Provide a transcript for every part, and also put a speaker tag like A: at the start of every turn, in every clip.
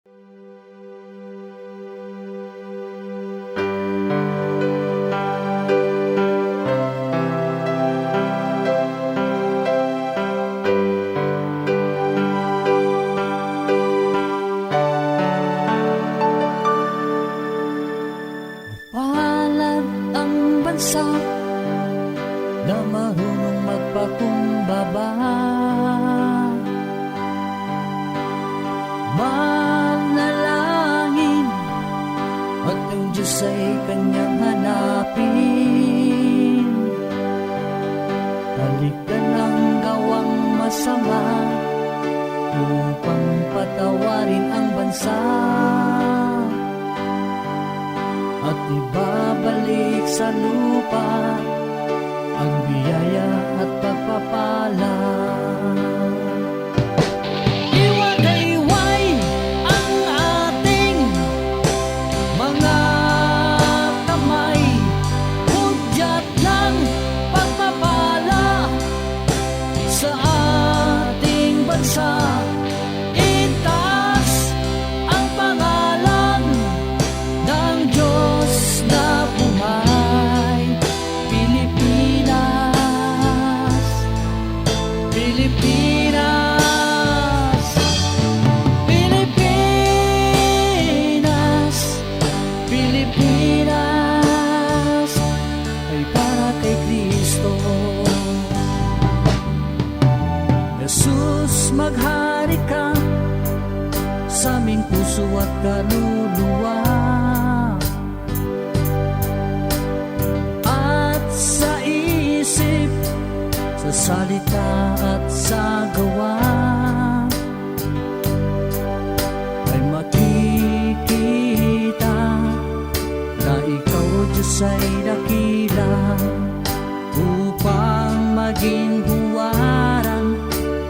A: Palad ang bansa na marunong magpakumbaba, manalangin at ang Diyos ay kanyang hanapin. Talikdan ang gawang masama upang patawarin ang bansa at ibabalik sa lupa ang biyaya at pagpapala. Iwagayway ang ating mga kamay, hudyat ng pagpapala sa ating bansa. Itaas ang pangalan ng Diyos na buhay. Pilipinas, Pilipinas, Pilipinas, Pilipinas ay para kay Kristo. Jesus, maghari ka sa aming puso at kaluluwa, at sa isip, sa salita at sa gawa, ay makikita na ikaw, Diyos, ay dakila upang maging huwaran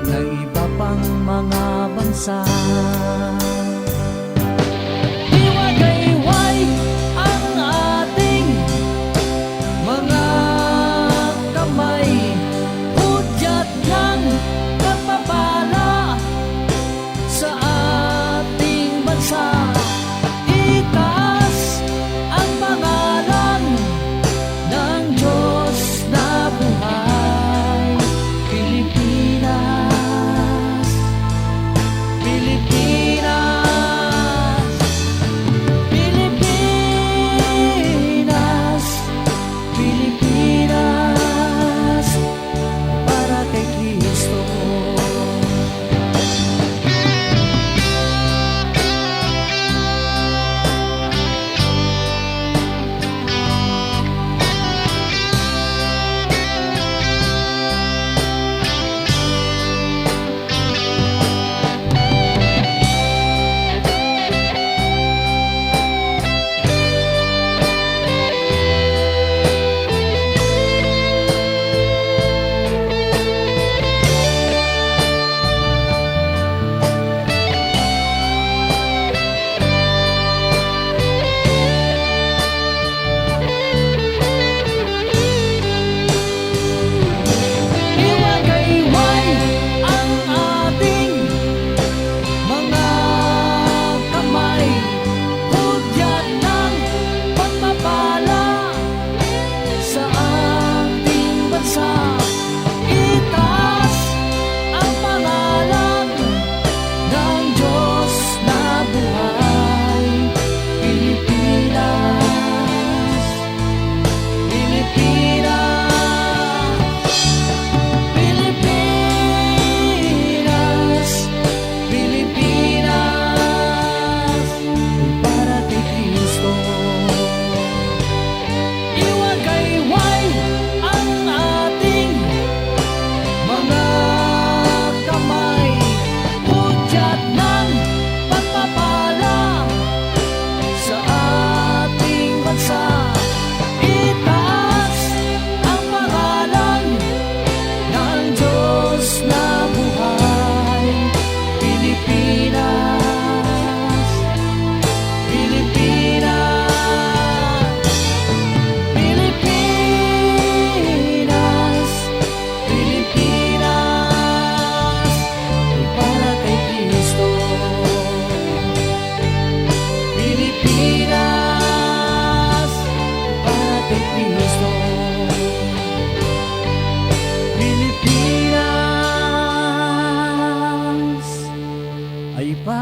A: ng iba pang mga bansa. Iwagayway ang ating mga kamay, hudyat ng pagpapala sa ating bansa. Itaas ang pangalan ng Diyos na buhay. Pilipinas, Pilipinas,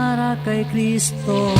A: para kay Kristo.